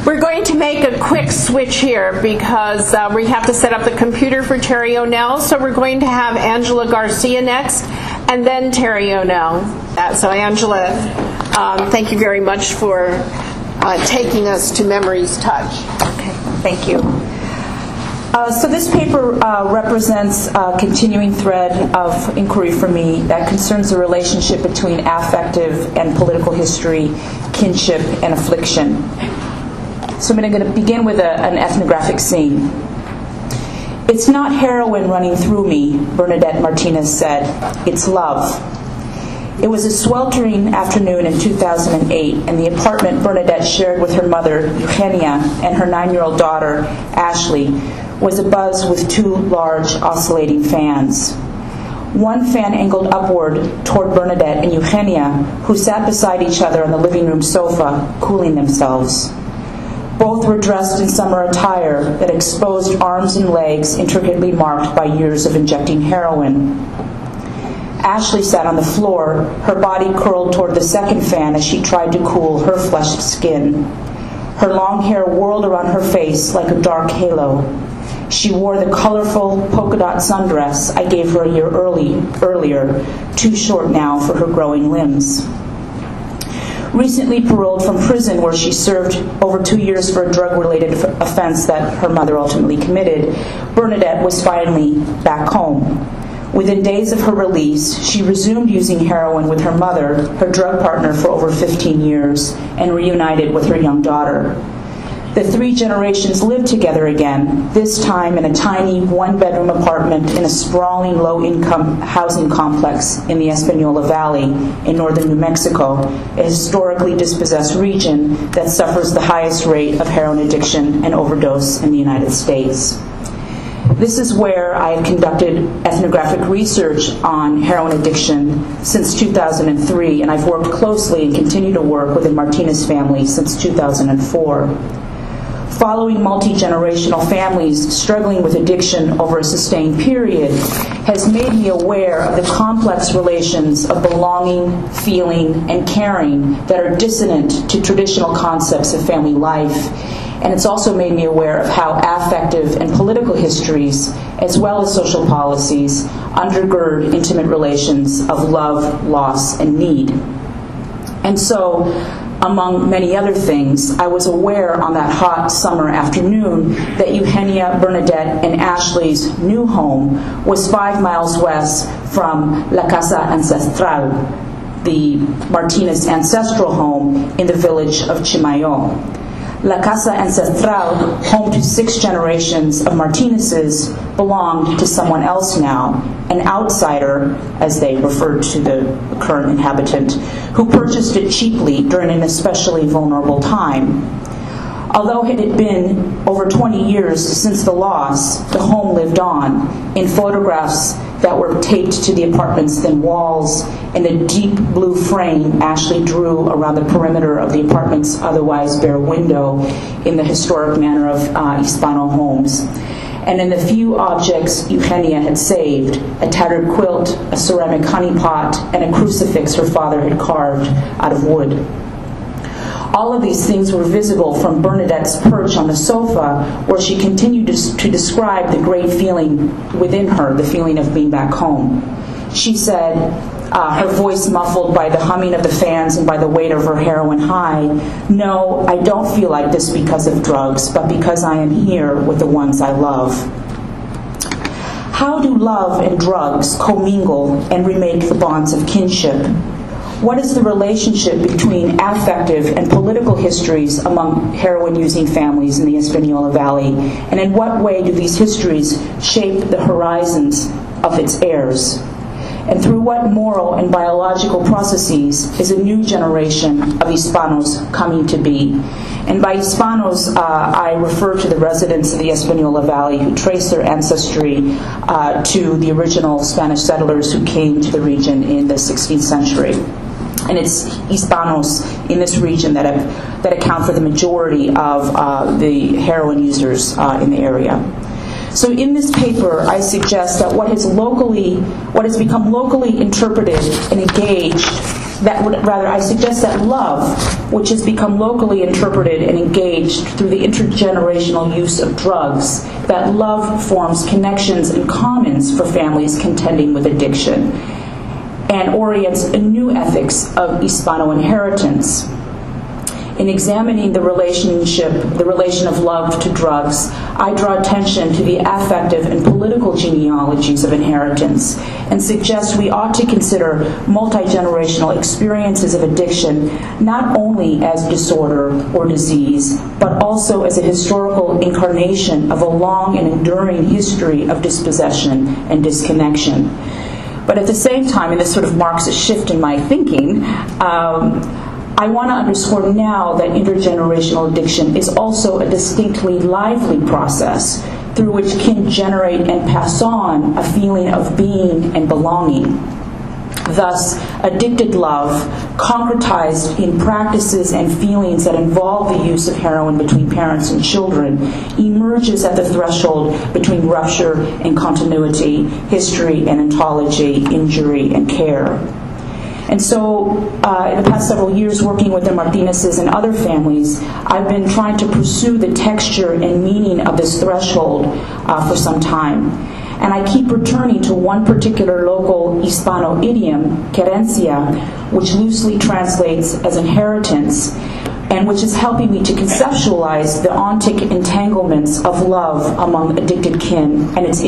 We're going to make a quick switch here because we have to set up the computer for Terry O'Neill. So we're going to have Angela Garcia next, and then Terry O'Neill. So Angela, thank you very much for taking us to Memory's Touch. Okay, thank you. So this paper represents a continuing thread of inquiry for me that concerns the relationship between affective and political history, kinship, and affliction. So I'm going to begin with an ethnographic scene. "It's not heroin running through me," Bernadette Martinez said. "It's love." It was a sweltering afternoon in 2008, and the apartment Bernadette shared with her mother, Eugenia, and her 9-year-old daughter, Ashley, was abuzz with 2 large oscillating fans. One fan angled upward toward Bernadette and Eugenia, who sat beside each other on the living room sofa, cooling themselves. Both were dressed in summer attire that exposed arms and legs intricately marked by years of injecting heroin. Ashley sat on the floor, her body curled toward the second fan as she tried to cool her flushed skin. Her long hair whirled around her face like a dark halo. She wore the colorful polka dot sundress I gave her a year earlier, too short now for her growing limbs. Recently paroled from prison where she served over 2 years for a drug-related offense that her mother ultimately committed, Bernadette was finally back home. Within days of her release, she resumed using heroin with her mother, her drug partner for over 15 years, and reunited with her young daughter. The 3 generations lived together again, this time in a tiny 1-bedroom apartment in a sprawling low-income housing complex in the Espanola Valley in northern New Mexico, a historically dispossessed region that suffers the highest rate of heroin addiction and overdose in the United States. This is where I have conducted ethnographic research on heroin addiction since 2003, and I've worked closely and continue to work with the Martinez family since 2004. Following multi-generational families struggling with addiction over a sustained period has made me aware of the complex relations of belonging, feeling, and caring that are dissonant to traditional concepts of family life. And it's also made me aware of how affective and political histories, as well as social policies, undergird intimate relations of love, loss, and need. And so, among many other things, I was aware on that hot summer afternoon that Eugenia, Bernadette, and Ashley's new home was 5 miles west from La Casa Ancestral, the Martinez ancestral home in the village of Chimayo. La Casa Ancestral, home to 6 generations of Martinezes, belonged to someone else now, an outsider, as they referred to the current inhabitant, who purchased it cheaply during an especially vulnerable time. Although it had been over 20 years since the loss, the home lived on, in photographs that were taped to the apartment's thin walls, and the deep blue frame Ashley drew around the perimeter of the apartment's otherwise bare window in the historic manner of Hispano homes. And in the few objects Eugenia had saved, a tattered quilt, a ceramic honey pot, and a crucifix her father had carved out of wood. All of these things were visible from Bernadette's perch on the sofa, where she continued to describe the great feeling within her, the feeling of being back home. She said, her voice muffled by the humming of the fans and by the weight of her heroin high, "No, I don't feel like this because of drugs, but because I am here with the ones I love." How do love and drugs commingle and remake the bonds of kinship? What is the relationship between affective and political histories among heroin-using families in the Espanola Valley? And in what way do these histories shape the horizons of its heirs? And through what moral and biological processes is a new generation of Hispanos coming to be? And by Hispanos, I refer to the residents of the Espanola Valley who trace their ancestry to the original Spanish settlers who came to the region in the 16th century. And it's Hispanos in this region that account for the majority of the heroin users in the area. So in this paper, I suggest that what has become locally interpreted and engaged I suggest that love, which has become locally interpreted and engaged through the intergenerational use of drugs, that love forms connections and commons for families contending with addiction, and orients a new ethics of Hispano inheritance. In examining the relation of love to drugs, I draw attention to the affective and political genealogies of inheritance and suggest we ought to consider multi-generational experiences of addiction not only as disorder or disease, but also as a historical incarnation of a long and enduring history of dispossession and disconnection. But at the same time, and this sort of marks a shift in my thinking, I want to underscore now that intergenerational addiction is also a distinctly lively process through which kin generate and pass on a feeling of being and belonging. Thus, addicted love, concretized in practices and feelings that involve the use of heroin between parents and children, emerges at the threshold between rupture and continuity, history and ontology, injury and care. And so, in the past several years working with the Martinezes and other families, I've been trying to pursue the texture and meaning of this threshold for some time. And I keep returning to one particular local Hispano idiom, querencia, which loosely translates as inheritance, and which is helping me to conceptualize the ontic entanglements of love among addicted kin and its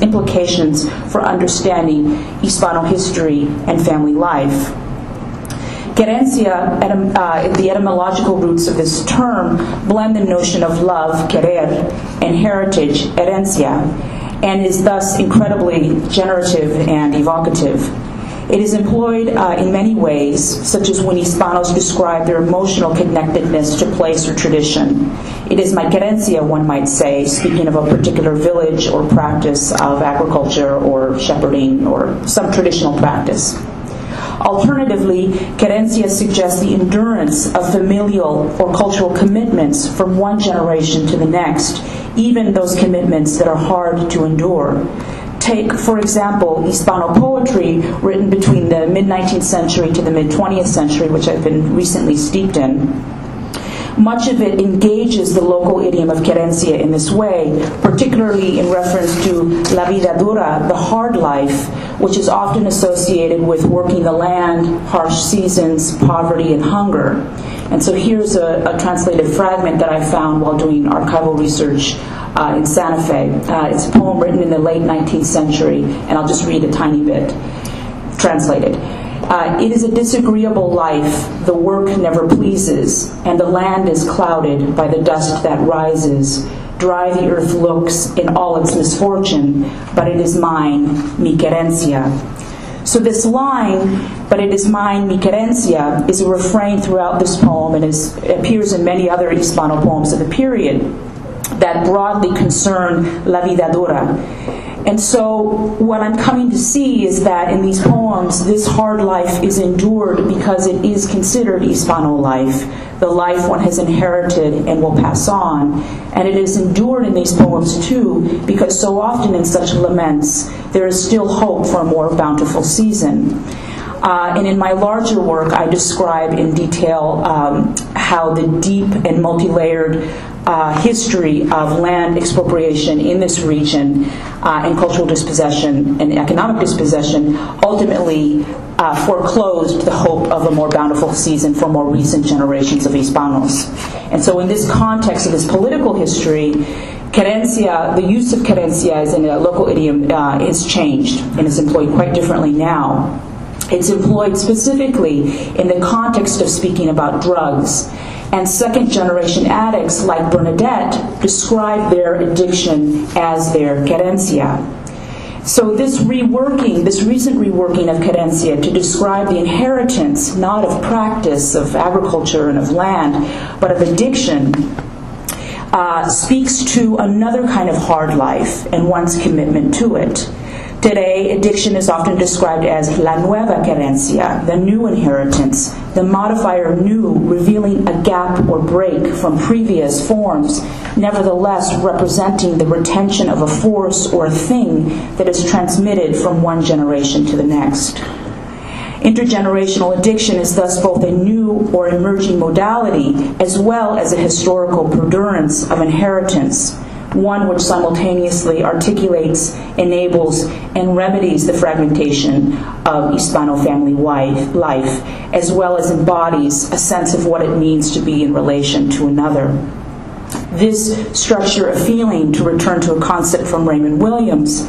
implications for understanding Hispano history and family life. Querencia, the etymological roots of this term, blend the notion of love, querer, and heritage, herencia, and is thus incredibly generative and evocative. It is employed in many ways, such as when Hispanos describe their emotional connectedness to place or tradition. It is my querencia, one might say, speaking of a particular village or practice of agriculture or shepherding or some traditional practice. Alternatively, querencia suggests the endurance of familial or cultural commitments from one generation to the next, even those commitments that are hard to endure. Take, for example, Hispano poetry written between the mid-19th century to the mid-20th century, which I've been recently steeped in. Much of it engages the local idiom of querencia in this way, particularly in reference to la vida dura, the hard life, which is often associated with working the land, harsh seasons, poverty, and hunger. And so here's a translated fragment that I found while doing archival research in Santa Fe. It's a poem written in the late 19th century, and I'll just read a tiny bit, translated. It is a disagreeable life, the work never pleases, and the land is clouded by the dust that rises. Dry the earth looks in all its misfortune, but it is mine, mi querencia. So this line, but it is mine, mi querencia, is a refrain throughout this poem and appears in many other Hispano poems of the period that broadly concern la vida dura. And so what I'm coming to see is that in these poems, this hard life is endured because it is considered Hispano life, the life one has inherited and will pass on. And it is endured in these poems too, because so often in such laments, there is still hope for a more bountiful season. And in my larger work, I describe in detail how the deep and multi-layered history of land expropriation in this region and cultural dispossession and economic dispossession ultimately foreclosed the hope of a more bountiful season for more recent generations of Hispanos. And so in this context of this political history, querencia, the use of querencia as in a local idiom is changed and is employed quite differently now. It's employed specifically in the context of speaking about drugs. And second-generation addicts like Bernadette describe their addiction as their querencia. So this recent reworking of querencia to describe the inheritance not of practice of agriculture and of land, but of addiction, speaks to another kind of hard life and one's commitment to it. Today, addiction is often described as la nueva querencia, the new inheritance, the modifier new, revealing a gap or break from previous forms, nevertheless representing the retention of a force or a thing that is transmitted from one generation to the next. Intergenerational addiction is thus both a new or emerging modality as well as a historical perdurance of inheritance, one which simultaneously articulates, enables, and remedies the fragmentation of Hispano family life, as well as embodies a sense of what it means to be in relation to another. This structure of feeling, to return to a concept from Raymond Williams,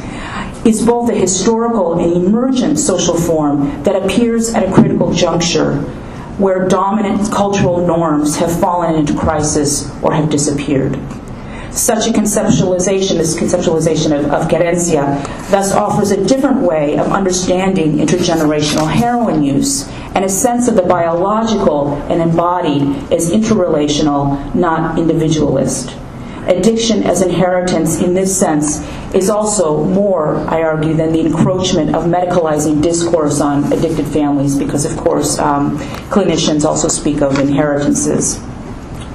is both a historical and emergent social form that appears at a critical juncture where dominant cultural norms have fallen into crisis or have disappeared. Such a conceptualization, this conceptualization of Garcia, thus offers a different way of understanding intergenerational heroin use and a sense of the biological and embodied as interrelational, not individualist. Addiction as inheritance in this sense is also more, I argue, than the encroachment of medicalizing discourse on addicted families, because of course clinicians also speak of inheritances.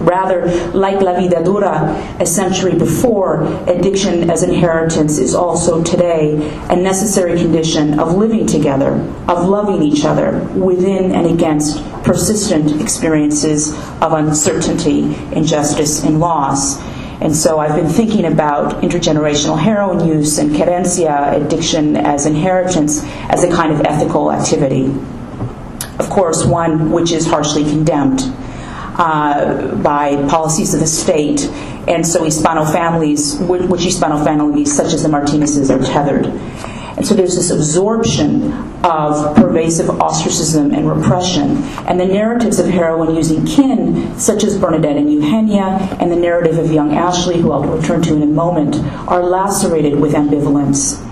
Rather, like La Vida Dura, a century before, addiction as inheritance is also today a necessary condition of living together, of loving each other, within and against persistent experiences of uncertainty, injustice, and loss. And so I've been thinking about intergenerational heroin use and querencia, addiction as inheritance, as a kind of ethical activity. Of course, one which is harshly condemned by policies of the state, and so Hispano families, which Hispano families such as the Martinezes are tethered. And so there's this absorption of pervasive ostracism and repression, and the narratives of heroin-using kin, such as Bernadette and Eugenia, and the narrative of young Ashley, who I'll return to in a moment, are lacerated with ambivalence.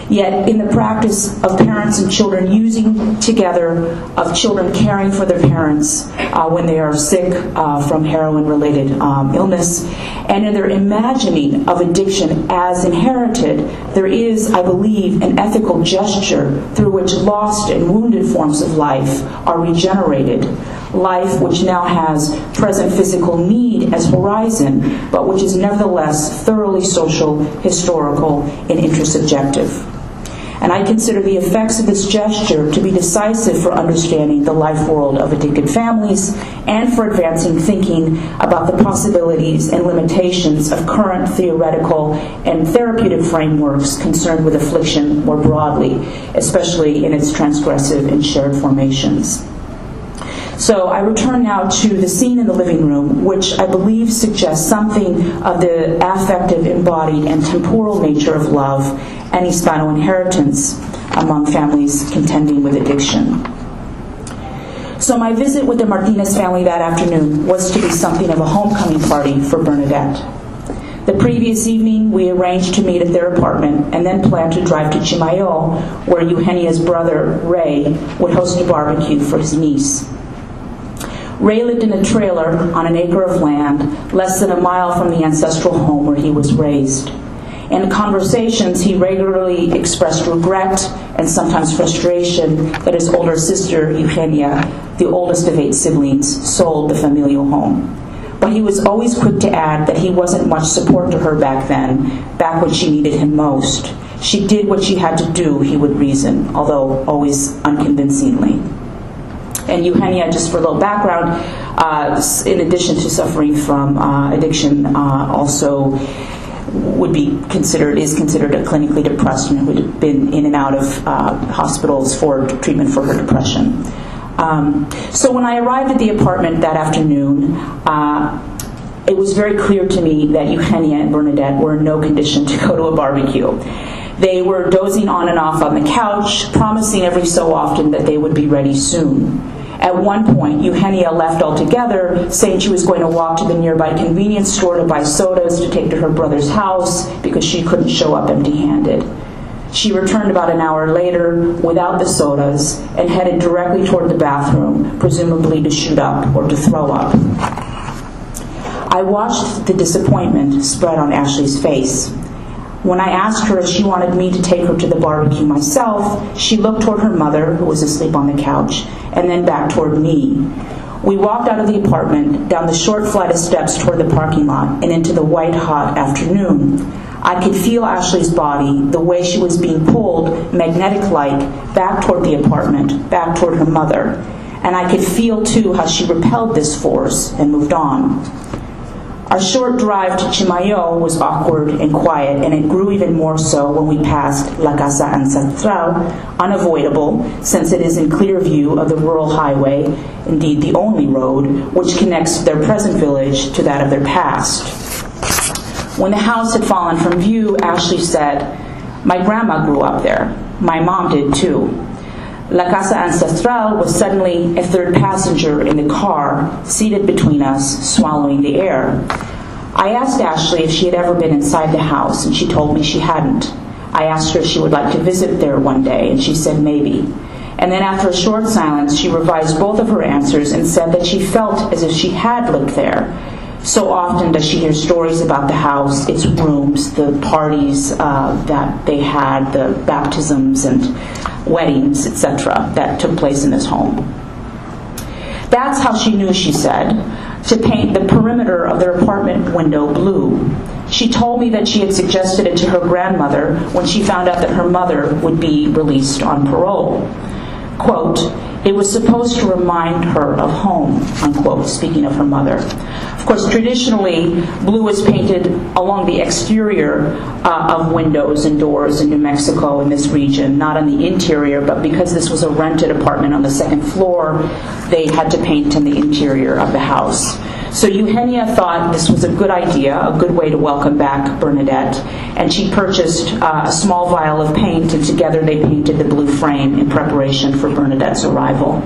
Yet, in the practice of parents and children using together, of children caring for their parents when they are sick from heroin-related illness, and in their imagining of addiction as inherited, there is, I believe, an ethical gesture through which lost and wounded forms of life are regenerated. Life which now has present physical need as horizon, but which is nevertheless thoroughly social, historical, and intersubjective. And I consider the effects of this gesture to be decisive for understanding the life world of addicted families and for advancing thinking about the possibilities and limitations of current theoretical and therapeutic frameworks concerned with affliction more broadly, especially in its transgressive and shared formations. So I return now to the scene in the living room, which I believe suggests something of the affective, embodied, and temporal nature of love and Hispano inheritance among families contending with addiction. So my visit with the Martinez family that afternoon was to be something of a homecoming party for Bernadette. The previous evening, we arranged to meet at their apartment and then planned to drive to Chimayo, where Eugenia's brother, Ray, would host a barbecue for his niece. Ray lived in a trailer on an acre of land less than a mile from the ancestral home where he was raised. In conversations, he regularly expressed regret and sometimes frustration that his older sister, Eugenia, the oldest of 8 siblings, sold the familial home. But he was always quick to add that he wasn't much support to her back then, back when she needed him most. She did what she had to do, he would reason, although always unconvincingly. And Eugenia, just for a little background, in addition to suffering from addiction, also is considered a clinically depressed and would have been in and out of hospitals for treatment for her depression. So when I arrived at the apartment that afternoon, it was very clear to me that Eugenia and Bernadette were in no condition to go to a barbecue. They were dozing on and off on the couch, promising every so often that they would be ready soon. At one point, Eugenia left altogether, saying she was going to walk to the nearby convenience store to buy sodas to take to her brother's house because she couldn't show up empty-handed. She returned about an hour later without the sodas and headed directly toward the bathroom, presumably to shoot up or to throw up. I watched the disappointment spread on Ashley's face. When I asked her if she wanted me to take her to the barbecue myself, she looked toward her mother, who was asleep on the couch, and then back toward me. We walked out of the apartment, down the short flight of steps toward the parking lot, and into the white-hot afternoon. I could feel Ashley's body, the way she was being pulled, magnetic-like, back toward the apartment, back toward her mother. And I could feel, too, how she repelled this force and moved on. Our short drive to Chimayo was awkward and quiet, and it grew even more so when we passed La Casa Ancestral, unavoidable since it is in clear view of the rural highway, indeed the only road, which connects their present village to that of their past. When the house had fallen from view, Ashley said, "My grandma grew up there. My mom did too." La Casa Ancestral was suddenly a third passenger in the car, seated between us, swallowing the air. I asked Ashley if she had ever been inside the house, and she told me she hadn't. I asked her if she would like to visit there one day, and she said maybe. And then after a short silence, she revised both of her answers and said that she felt as if she had lived there. So often does she hear stories about the house, its rooms, the parties that they had, the baptisms and weddings, etc., that took place in this home. That's how she knew, she said, to paint the perimeter of their apartment window blue. She told me that she had suggested it to her grandmother when she found out that her mother would be released on parole. Quote, "It was supposed to remind her of home," unquote, speaking of her mother. Of course, traditionally, blue is painted along the exterior of windows and doors in New Mexico in this region, not on the interior, but because this was a rented apartment on the second floor, they had to paint in the interior of the house. So Eugenia thought this was a good idea, a good way to welcome back Bernadette, and she purchased a small vial of paint, and together they painted the blue frame in preparation for Bernadette's arrival.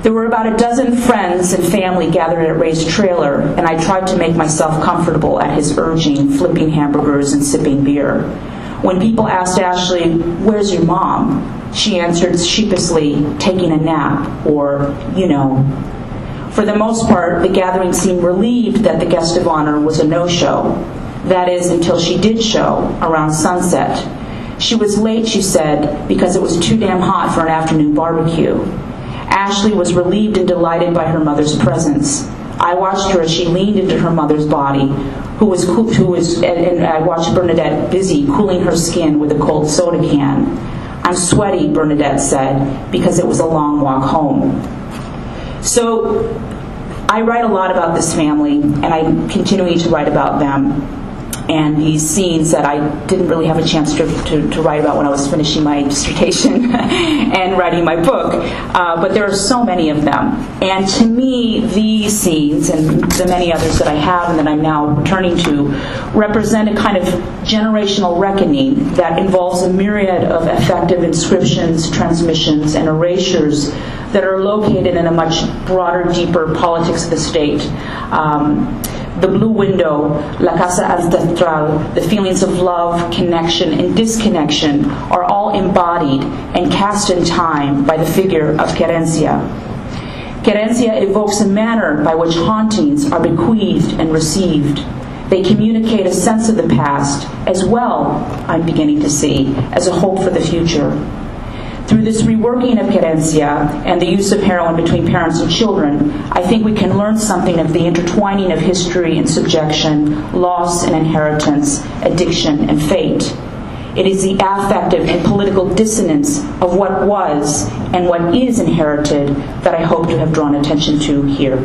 There were about a dozen friends and family gathered at Ray's trailer, and I tried to make myself comfortable at his urging, flipping hamburgers and sipping beer. When people asked Ashley, "Where's your mom?" she answered sheepishly, "Taking a nap," or, "you know." For the most part, the gathering seemed relieved that the guest of honor was a no-show. That is, until she did show, around sunset. She was late, she said, because it was too damn hot for an afternoon barbecue. Ashley was relieved and delighted by her mother's presence. I watched her as she leaned into her mother's body, and I watched Bernadette busy cooling her skin with a cold soda can. "I'm sweaty," Bernadette said, because it was a long walk home. So I write a lot about this family, and I'm continuing to write about them and these scenes that I didn't really have a chance to write about when I was finishing my dissertation and writing my book. But there are so many of them. And to me, these scenes, and the many others that I have and that I'm now returning to, represent a kind of generational reckoning that involves a myriad of effective inscriptions, transmissions, and erasures that are located in a much broader, deeper politics of the state. The blue window, La Casa Ancestral, the feelings of love, connection, and disconnection are all embodied and cast in time by the figure of Querencia. Querencia evokes a manner by which hauntings are bequeathed and received. They communicate a sense of the past as well, I'm beginning to see, as a hope for the future. Through this reworking of Querencia and the use of heroin between parents and children, I think we can learn something of the intertwining of history and subjection, loss and inheritance, addiction and fate. It is the affective and political dissonance of what was and what is inherited that I hope to have drawn attention to here.